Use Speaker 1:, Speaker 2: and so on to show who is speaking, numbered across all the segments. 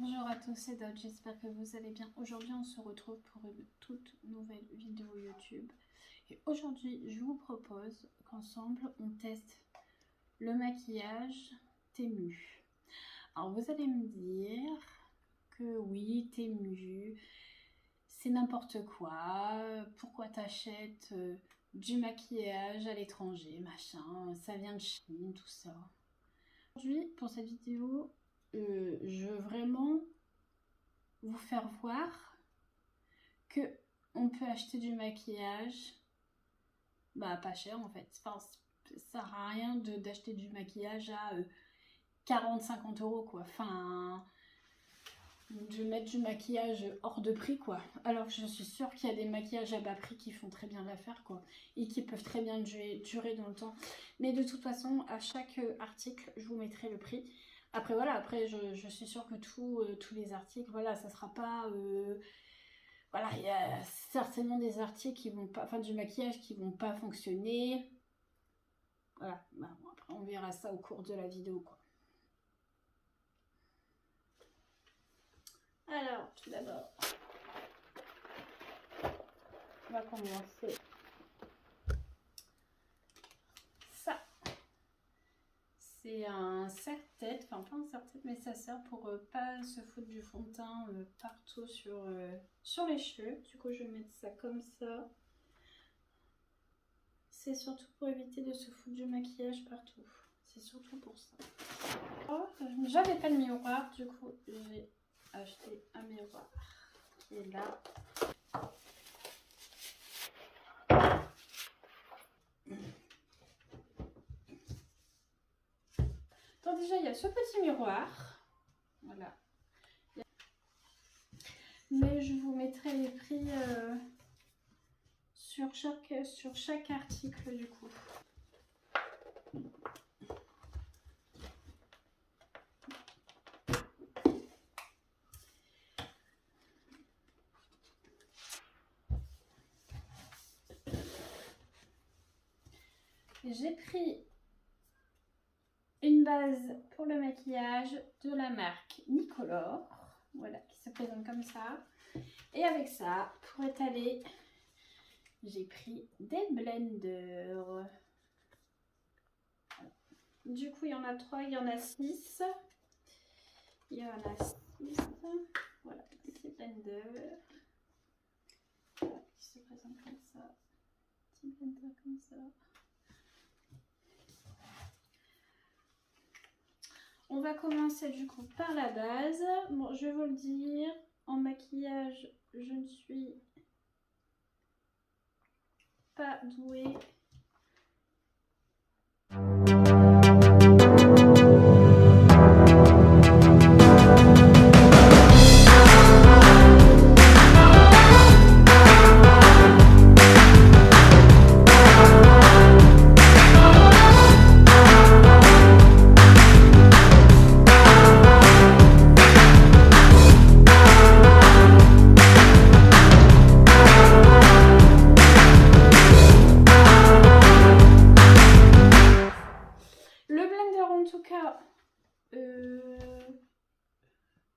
Speaker 1: Bonjour à tous, c'est Dot, j'espère que vous allez bien. Aujourd'hui on se retrouve pour une toute nouvelle vidéo YouTube. Et aujourd'hui je vous propose qu'ensemble on teste le maquillage Temu. Alors vous allez me dire que oui, Temu, c'est n'importe quoi. Pourquoi t'achètes du maquillage à l'étranger, machin, ça vient de Chine, tout ça. Aujourd'hui pour cette vidéo, je veux vraiment vous faire voir que on peut acheter du maquillage pas cher en fait. Enfin, ça sert à rien d'acheter du maquillage à 40-50 euros quoi. Enfin, de mettre du maquillage hors de prix quoi. Alors que je suis sûre qu'il y a des maquillages à bas prix qui font très bien l'affaire quoi. Et qui peuvent très bien durer dans le temps. Mais de toute façon, à chaque article, je vous mettrai le prix. Après voilà, après je suis sûre que tous les articles, voilà, ça sera pas... voilà, il y a certainement des articles qui vont pas... Enfin, du maquillage qui vont pas fonctionner. Voilà, bon, après on verra ça au cours de la vidéo quoi. Alors, tout d'abord, on va commencer ça. C'est un serre-tête, enfin pas un serre-tête, mais ça sert pour pas se foutre du fond de teint partout sur les cheveux. Du coup, je vais mettre ça comme ça. C'est surtout pour éviter de se foutre du maquillage partout. C'est surtout pour ça. Oh, j'avais pas de miroir, du coup, j'ai acheté un miroir qui est là. Donc déjà, il y a ce petit miroir. Voilà. Mais je vous mettrai les prix sur chaque article du coup. J'ai pris une base pour le maquillage de la marque Nicolor. Voilà, qui se présente comme ça. Et avec ça, pour étaler, j'ai pris des blenders. Du coup, il y en a 3, il y en a 6. Il y en a 6. Voilà, petit blender. Voilà, qui se présente comme ça. Petit blender comme ça. On va commencer du coup par la base. Bon, je vais vous le dire, en maquillage, je ne suis pas douée.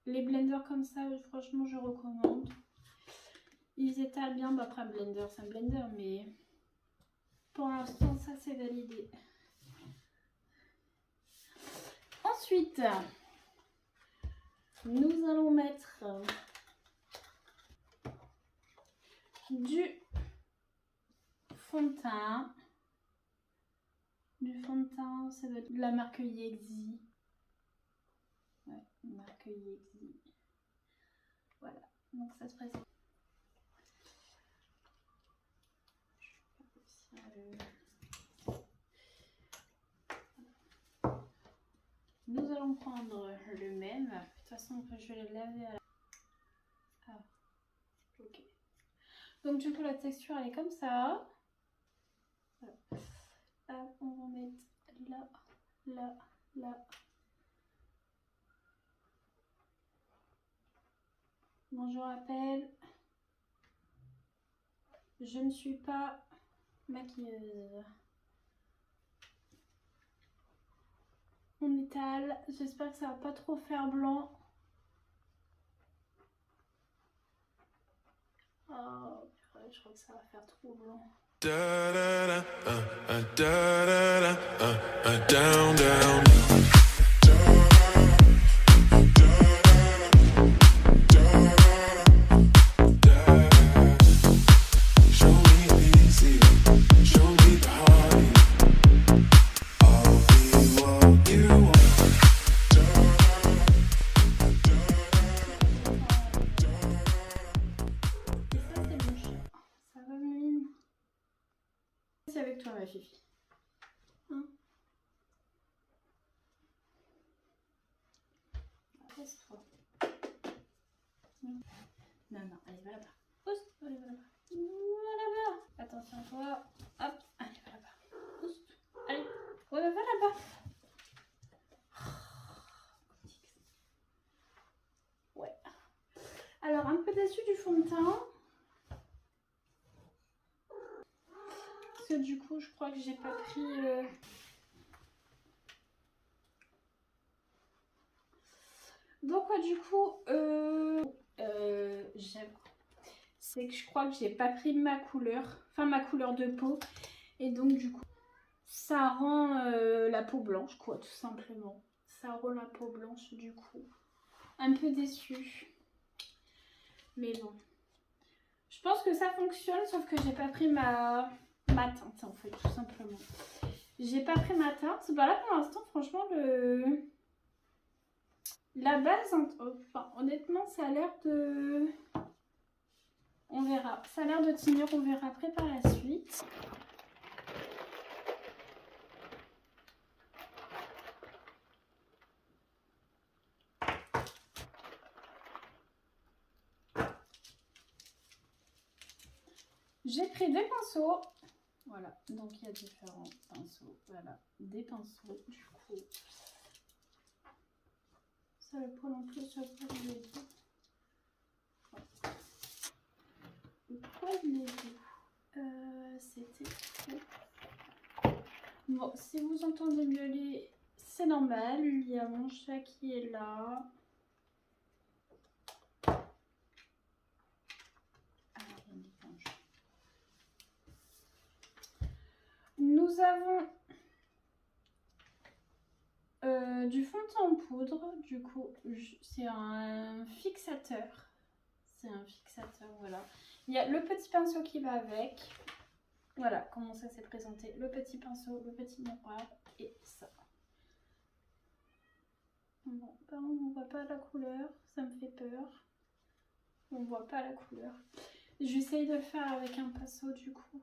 Speaker 1: Les blenders comme ça, franchement, je recommande. Ils étalent bien. Bah, après, blender, c'est un blender, mais pour l'instant, ça, c'est validé. Ensuite, nous allons mettre du fond de teint. Du fond de teint, ça doit être de la marque Yexi. Ouais, marque Yexi. Voilà, donc ça se présente. Nous allons prendre le même. De toute façon, je vais le laver à la... Ah, ok. Donc du coup, la texture, elle est comme ça. Voilà. Hop, on va mettre là, là, là. Bon, je rappelle, je ne suis pas maquilleuse. On étale, j'espère que ça va pas trop faire blanc. Oh, purée, je crois que ça va faire trop blanc.
Speaker 2: Down, down. Show me easy, show me the party. I'll be what you want.
Speaker 1: Et ça, c'est mon chat. Ça va, Méline? C'est avec toi, ma fifi. Hein? Reste-toi. Non, non, allez, va là-bas. Pousse, allez, va là-bas. Va là-bas. Attention à toi. Hop, allez, va là-bas. Pousse. Allez, ouais, va là-bas. Ouais. Alors, un peu déçu du fond de teint. Parce que du coup, je crois que j'ai pas pris... Donc, ouais, du coup, j'aime. C'est que je crois que j'ai pas pris ma couleur, enfin ma couleur de peau. Et donc, du coup, ça rend la peau blanche, quoi, tout simplement. Ça rend la peau blanche, du coup. Un peu déçue. Mais bon. Je pense que ça fonctionne, sauf que j'ai pas pris ma teinte, en fait, tout simplement. J'ai pas pris ma teinte. Bah là, pour l'instant, franchement, la base, enfin, honnêtement, ça a l'air de... On verra. Ça a l'air de tenir, on verra après par la suite. J'ai pris des pinceaux. Voilà, donc il y a différents pinceaux. Voilà, des pinceaux, du coup. Ça le poil en plus, ça le poil de l'égout. Le poil de l'égout. C'était tout. Bon, si vous entendez miauler, c'est normal. Il y a mon chat qui est là. Nous avons du fond de teint en poudre. Du coup, c'est un fixateur. C'est un fixateur, voilà. Il y a le petit pinceau qui va avec. Voilà comment ça s'est présenté. Le petit pinceau, le petit miroir et ça. Bon, par contre, on ne voit pas la couleur. Ça me fait peur. On ne voit pas la couleur. J'essaye de le faire avec un pinceau du coup.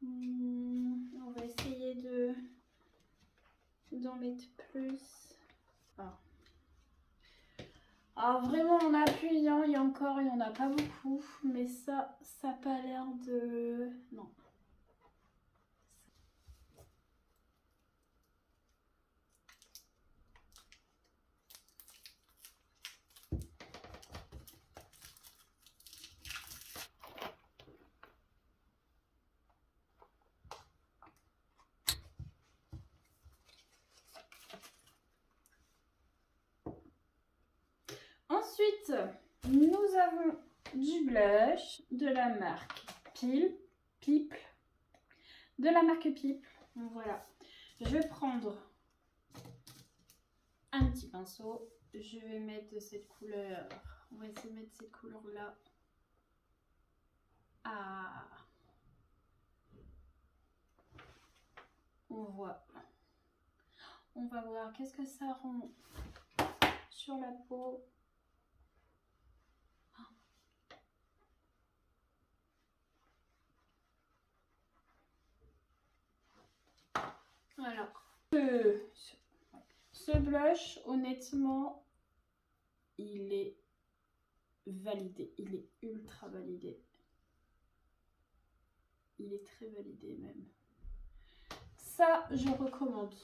Speaker 1: On va essayer d'en mettre plus. Alors vraiment en appuyant, il y en a pas beaucoup, mais ça n'a pas l'air de... Non. Ensuite, nous avons du blush de la marque People. De la marque People. Donc voilà. Je vais prendre un petit pinceau. Je vais mettre de cette couleur. On va essayer de mettre cette couleur-là. Ah. On voit. On va voir qu'est-ce que ça rend sur la peau. Alors, ce blush, honnêtement, il est validé. Il est ultra validé. Il est très validé même. Ça, je recommande.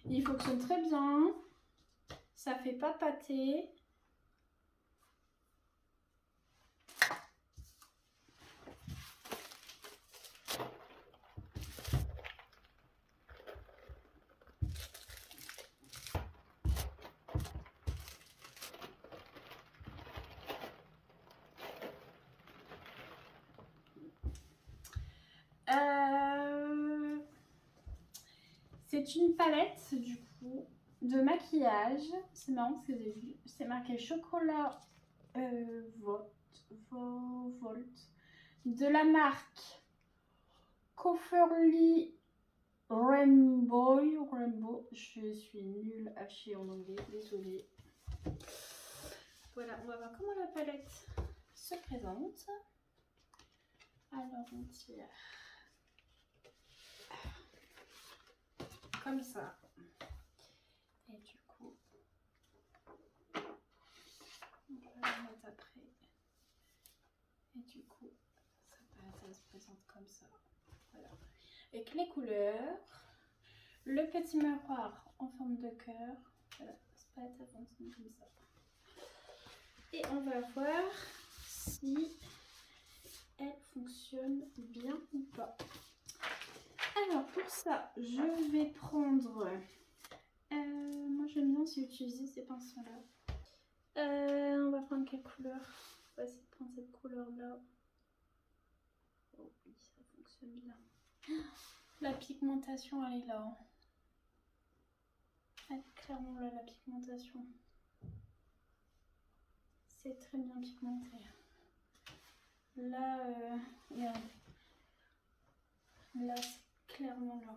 Speaker 1: Il fonctionne très bien. Ça fait pas pâté. C'est une palette du coup de maquillage. C'est marrant parce que vous avez vu, c'est marqué chocolat Volt de la marque Cofferly Rainbow. Je suis nulle à chier en anglais, désolée. Voilà, on va voir comment la palette se présente. Alors on tire comme ça. Et du coup, on va la mettre après. Et du coup, ça se présente comme ça. Voilà. Avec les couleurs, le petit miroir en forme de cœur. Voilà, cette palette ça fonctionne comme ça. Et on va voir si elle fonctionne bien ou pas. Alors pour ça, je vais prendre... moi j'aime bien aussi utiliser ces pinceaux là. On va prendre quelle couleur? On va essayer de prendre cette couleur là. Oh oui, ça fonctionne bien. La pigmentation elle est là. Elle est clairement là la pigmentation. C'est très bien pigmenté. Là, regardez. Là, c'est clairement là.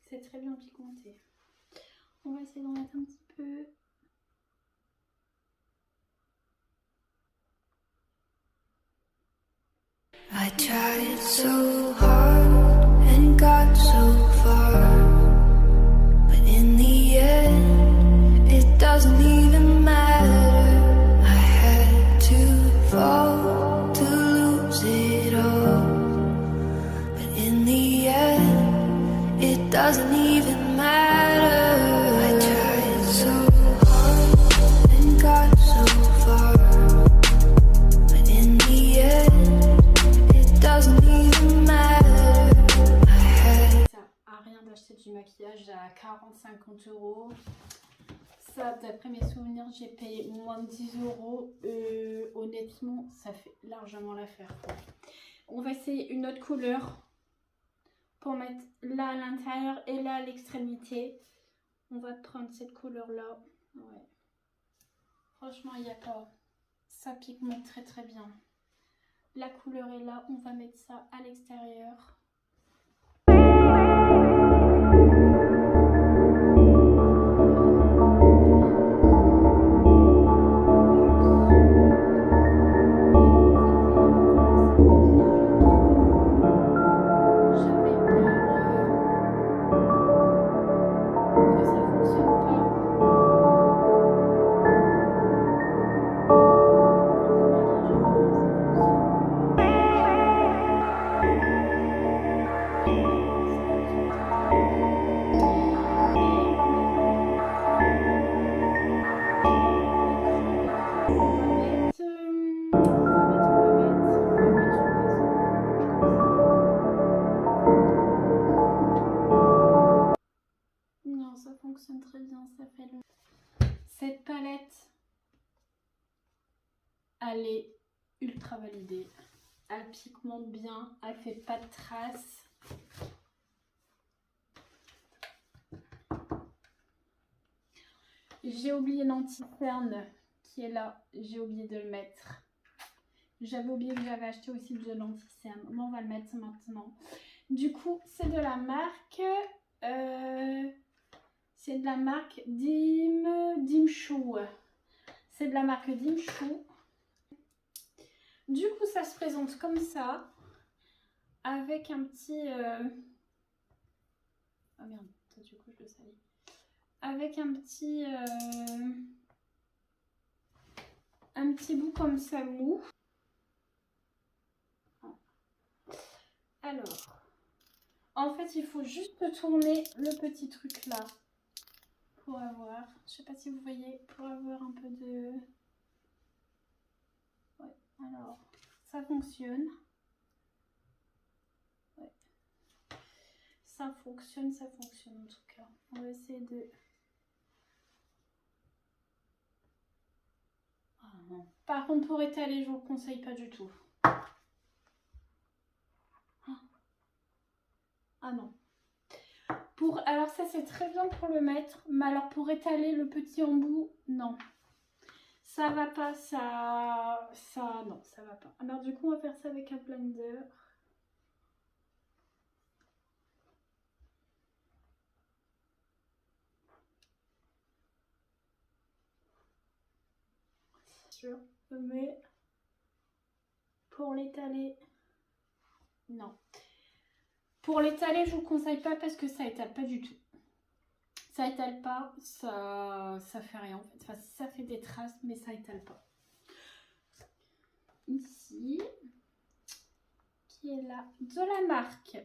Speaker 1: C'est très bien pigmenté. On va essayer d'en mettre un petit peu.
Speaker 2: I tried so hard and got so far, but in the end, it doesn't even matter. I had to fall to lose it all, but in the end, it doesn't even matter. I tried so hard and got so far, but in the end, doesn't even matter.
Speaker 1: Ça a rien d'acheter du maquillage à 40-50 €. Ça, d'après mes souvenirs, j'ai payé moins de 10 €. Honnêtement, ça fait largement l'affaire. On va essayer une autre couleur pour mettre là à l'intérieur et là à l'extrémité. On va prendre cette couleur là. Ouais. Franchement, il n'y a pas. Ça pigmente très très bien. La couleur est là, on va mettre ça à l'extérieur. Très bien, ça fait le... Cette palette, elle est ultra validée. Elle pigmente bien, elle fait pas de traces. J'ai oublié l'anti-cerne qui est là, j'ai oublié de le mettre. J'avais oublié que j'avais acheté aussi de l'anti-cerne. Mais on va le mettre maintenant. Du coup, c'est de la marque... c'est de la marque Dimchou. C'est de la marque Dimchou. Du coup, ça se présente comme ça. Avec un petit... Ah merde, ça, du coup, je le salis. Avec un petit bout comme ça mou. Alors, en fait, il faut juste tourner le petit truc là. Pour avoir, je sais pas si vous voyez, pour avoir un peu de... Ouais, alors, ça fonctionne. Ouais. Ça fonctionne en tout cas. On va essayer de... Ah non. Par contre, pour étaler, je vous conseille pas du tout. Ah non. Alors ça c'est très bien pour le mettre, mais alors pour étaler le petit embout, non. Ça va pas, non, ça va pas. Alors du coup on va faire ça avec un blender. Sûr, mais pour l'étaler, non. Pour l'étaler, je vous conseille pas parce que ça étale pas du tout. Ça étale pas, ça fait rien en fait. Enfin, ça fait des traces, mais ça étale pas. Ici, qui est là, de la marque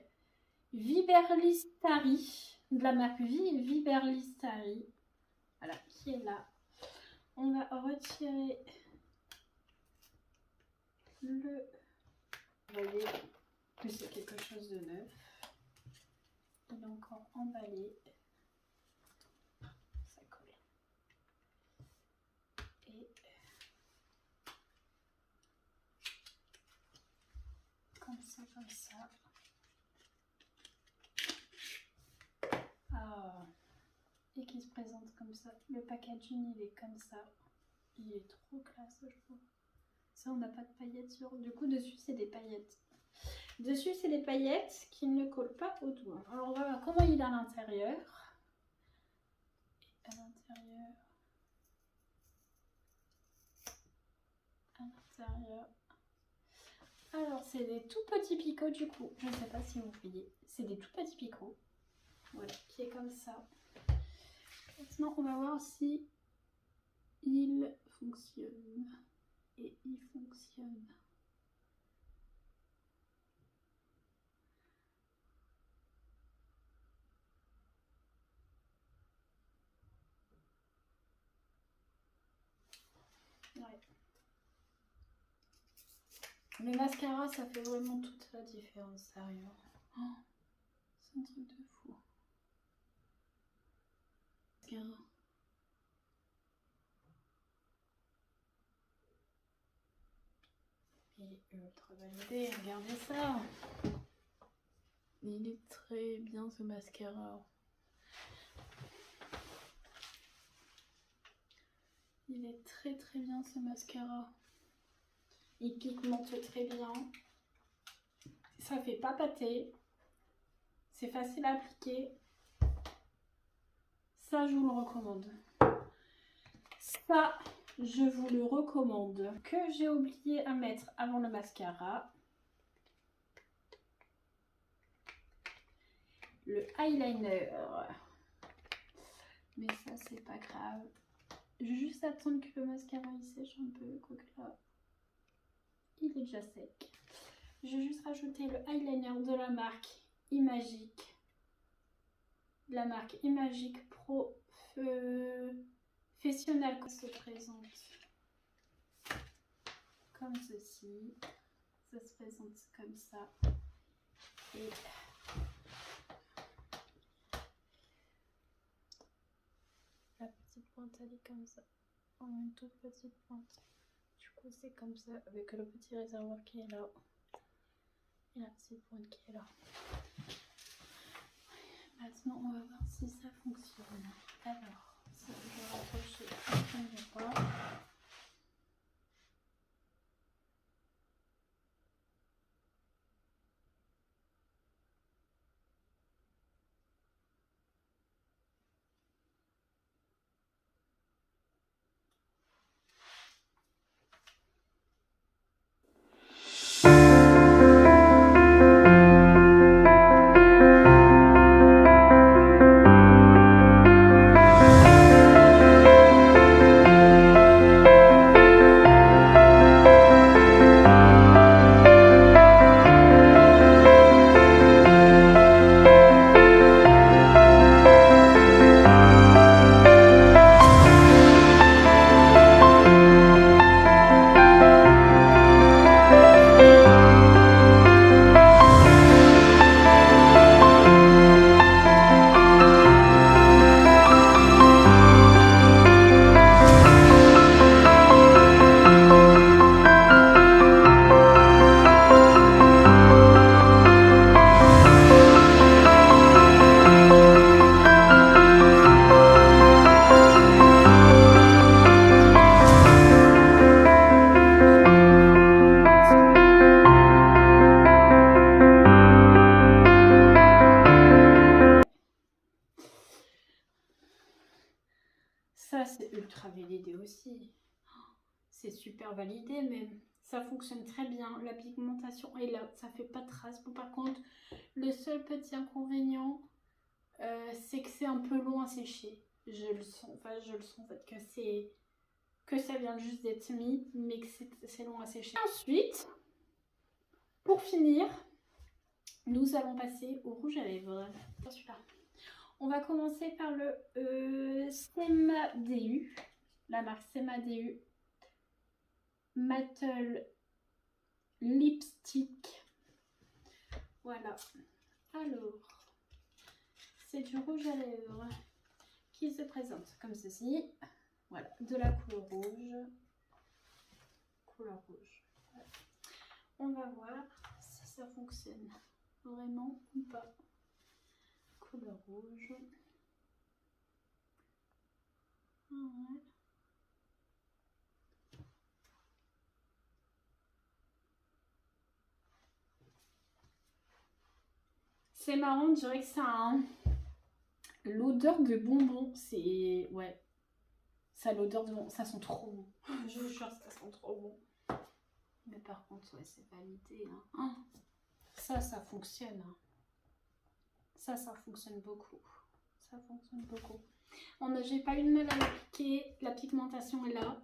Speaker 1: Viberlistari, de la marque Viberlistari, voilà, qui est là. On va retirer le... Vous voyez que c'est quelque chose de neuf. Il est encore emballé. Ça colle. Et comme ça, comme ça. Ah. Et qui se présente comme ça. Le packaging, il est comme ça. Il est trop classe, je trouve. Ça, on n'a pas de paillettes sur. Du coup, dessus, c'est des paillettes. Dessus, c'est des paillettes qui ne collent pas au doigt. Alors, on va voir comment il est à l'intérieur. Et à l'intérieur. À l'intérieur. Alors, c'est des tout petits picots du coup. Je ne sais pas si vous voyez. C'est des tout petits picots. Voilà, qui est comme ça. Maintenant, on va voir si il fonctionne. Et il fonctionne. Ouais. Le mascara, ça fait vraiment toute la différence, sérieux. Oh, c'est un truc de fou. Mascara. Il est ultra validé, regardez ça. Il est très bien ce mascara. Il est très bien ce mascara. Il pigmente très bien. Ça fait pas pâter. C'est facile à appliquer. Ça, je vous le recommande. Ça, je vous le recommande. Que j'ai oublié à mettre avant le mascara. Le eyeliner. Mais ça, c'est pas grave. Je vais juste attendre que le mascara il sèche un peu. Quoique là, il est déjà sec. Je vais juste rajouter le eyeliner de la marque Imagic. La marque Imagic Professionnel se présente comme ceci. Ça se présente comme ça. Et la petite pointe elle est comme ça. En une toute petite pointe. Du coup c'est comme ça avec le petit réservoir qui est là. Et la petite pointe qui est là. Maintenant on va voir si ça fonctionne. Alors, si je vais rapprocher un miroir. c'est ultra validé aussi. C'est super validé même. Ça fonctionne très bien. La pigmentation est là. Ça fait pas de traces. Bon, par contre, le seul petit inconvénient, c'est que c'est un peu long à sécher. Je le sens. Enfin, je le sens en fait que ça vient juste d'être mis, mais que c'est long à sécher. Ensuite, pour finir, nous allons passer au rouge à lèvres. Celui-là. On va commencer par le Sema-DU, la marque Sema-DU Matte Lipstick. Voilà. Alors, c'est du rouge à lèvres qui se présente comme ceci. Voilà, de la couleur rouge. Couleur rouge. Voilà. On va voir si ça fonctionne vraiment ou pas. Couleur rouge. Ouais. C'est marrant, on dirait que ça a l'odeur de bonbons. C'est... Ouais. Ça a l'odeur de bonbons. Ça sent trop bon. Je vous jure, ça sent trop bon. Mais par contre, ouais, c'est validé. Hein. Ça fonctionne. Ça fonctionne beaucoup. Ça fonctionne beaucoup. J'ai pas eu de mal à l'appliquer. La pigmentation est là.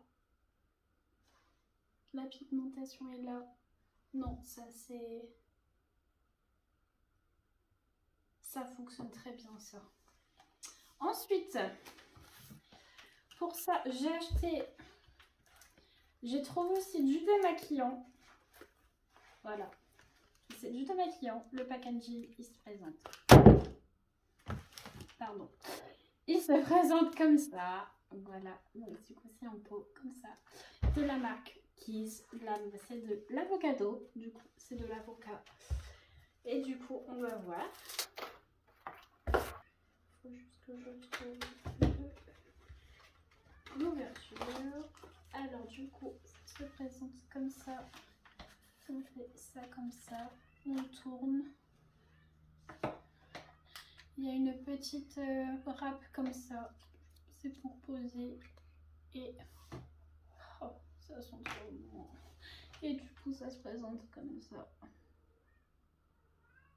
Speaker 1: La pigmentation est là. Non, ça c'est... Ça fonctionne très bien, ça. Ensuite, pour ça, j'ai trouvé aussi du démaquillant. Voilà. C'est du démaquillant. Le packaging, il se présente. Pardon. Il se présente comme ça. Voilà. Donc, du coup, c'est en pot comme ça. De la marque Kiss. C'est de l'avocado. Du coup, c'est de l'avocat. Et du coup, on va voir. Il faut juste que je trouve l'ouverture. Alors, du coup, ça se présente comme ça. On fait ça comme ça. On tourne. Il y a une petite râpe comme ça. C'est pour poser. Et oh, ça sent trop bon. Et du coup, ça se présente comme ça.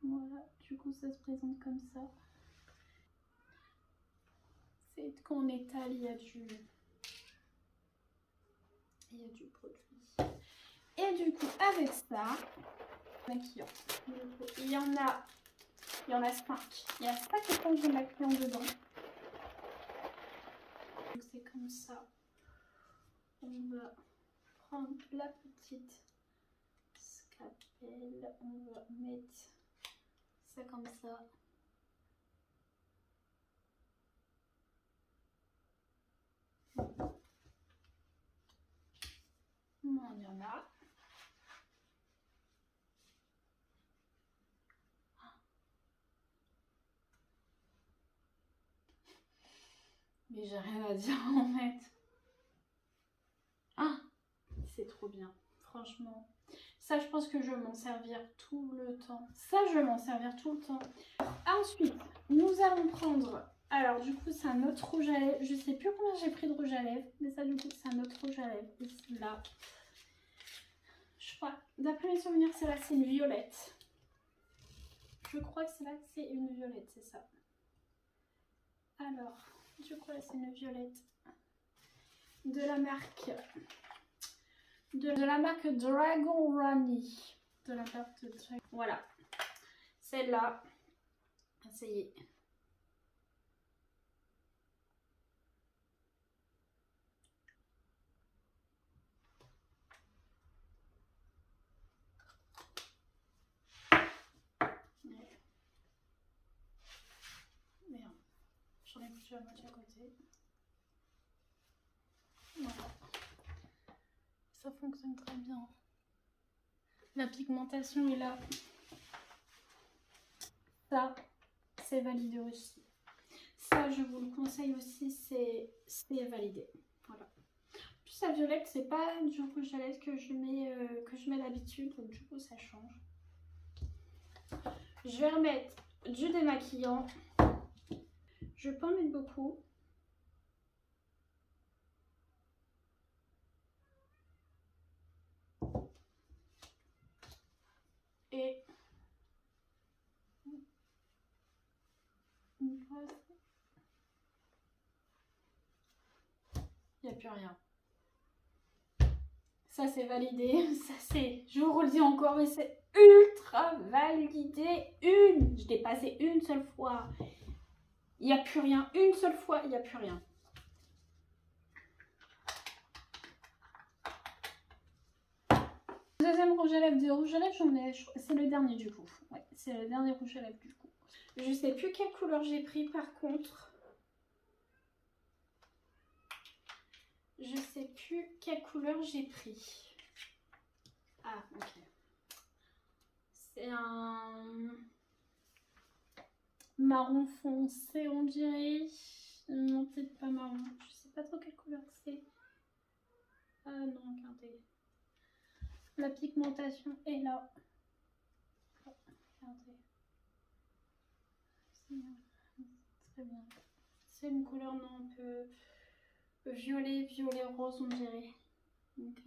Speaker 1: Voilà, du coup, ça se présente comme ça. C'est quand on étale, il y a du produit. Et du coup, avec ça, maquillant. Il y en a 5. Il y a 5 éponges de maquillant dedans. Donc c'est comme ça. On va prendre la petite scalpel. On va mettre ça comme ça. Il y en a. Mais j'ai rien à dire en fait. Ah, c'est trop bien. Franchement. Ça, je pense que je vais m'en servir tout le temps. Ensuite, nous allons prendre... Alors, du coup, c'est un autre rouge à lèvres. Je sais plus combien j'ai pris de rouge à lèvres. Mais ça, du coup, c'est un autre rouge à lèvres. Ici, là. Je crois, d'après mes souvenirs, c'est là, c'est une violette. Je crois que c'est là que c'est une violette, c'est ça. Alors, je crois que c'est une violette. De la marque... De la marque Dragon Rani. De la marque Dragon. Voilà. Celle-là. Ça y est. Merde. J'en ai foutu la moitié à côté. Voilà. Ça fonctionne très bien. La pigmentation est là. Ça, c'est validé aussi. Ça, je vous le conseille aussi, c'est validé. Voilà. Puis sa violette, c'est pas du rouge à lèvres que je mets d'habitude, donc du coup, ça change. Je vais remettre du démaquillant. Je peux en mettre beaucoup. Il n'y a plus rien. Ça c'est validé, ça c'est, je vous le dis encore, mais c'est ultra validé. Je l'ai passé une seule fois. Il n'y a plus rien, une seule fois, il n'y a plus rien. Deuxième rouge à lèvres, de rouge à lèvres, j'en ai, c'est le dernier du coup. Ouais, c'est le dernier rouge à lèvres du coup. Je sais plus quelle couleur j'ai pris par contre. Je sais plus quelle couleur j'ai pris. Ah, ok. C'est un marron foncé, on dirait. Non, peut-être pas marron. Je sais pas trop quelle couleur c'est. Ah non, regardez. La pigmentation est là. Oh, regardez. C'est très bien. C'est une couleur non, un peu violet, rose, on dirait. Donc,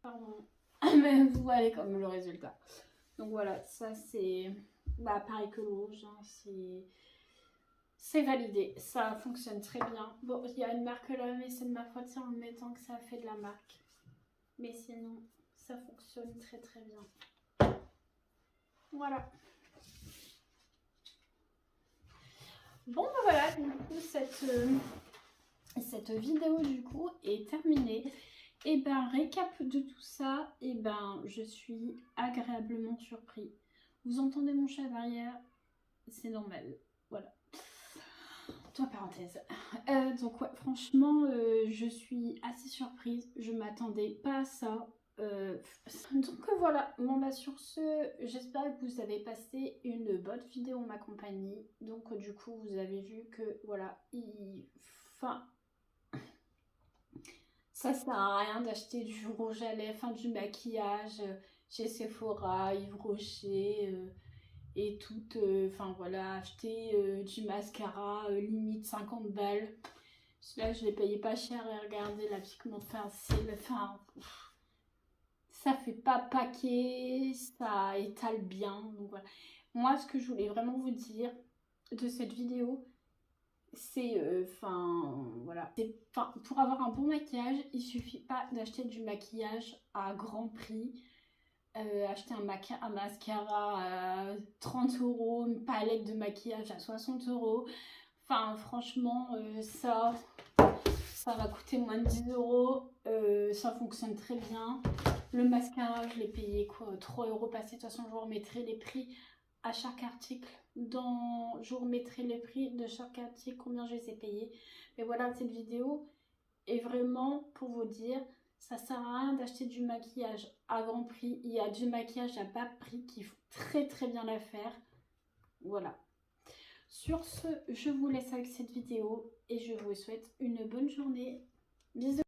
Speaker 1: pardon. Mais vous voyez comme le résultat. Donc voilà, ça c'est pareil que le rouge, hein, c'est validé, ça fonctionne très bien. Bon, il y a une marque là, mais c'est de ma faute, c'est en mettant que ça fait de la marque. Mais sinon, ça fonctionne très très bien. Voilà. Bon, voilà, du coup, cette vidéo du coup est terminée. Et ben, récap de tout ça, et ben, je suis agréablement surpris. Vous entendez mon chat derrière, c'est normal, voilà. Toi, parenthèse. Donc ouais, franchement, je suis assez surprise. Je m'attendais pas à ça. Donc voilà, bon bah sur ce, j'espère que vous avez passé une bonne vidéo en ma compagnie. Donc du coup, vous avez vu que voilà, enfin, ça sert à rien d'acheter du rouge à lèvres, enfin du maquillage chez Sephora, Yves Rocher et tout. Enfin voilà, acheter du mascara limite 50 balles. Celui-là, je l'ai payé pas cher et regardez la pigmentation, enfin, ça fait pas paquet, ça étale bien. Donc voilà. Moi, ce que je voulais vraiment vous dire de cette vidéo, c'est, voilà, pour avoir un bon maquillage, il suffit pas d'acheter du maquillage à grand prix. Acheter un mascara à 30 €, une palette de maquillage à 60 €. Enfin, franchement, ça va coûter moins de 10 €. Ça fonctionne très bien. Le mascara, je l'ai payé quoi, 3 € passé. De toute façon, je vous remettrai les prix à chaque article. Je vous remettrai les prix de chaque article, combien je les ai payés. Mais voilà, cette vidéo est vraiment pour vous dire, ça sert à rien d'acheter du maquillage à grand prix. Il y a du maquillage à bas prix qui font très très bien l'affaire. Voilà. Sur ce, je vous laisse avec cette vidéo et je vous souhaite une bonne journée. Bisous.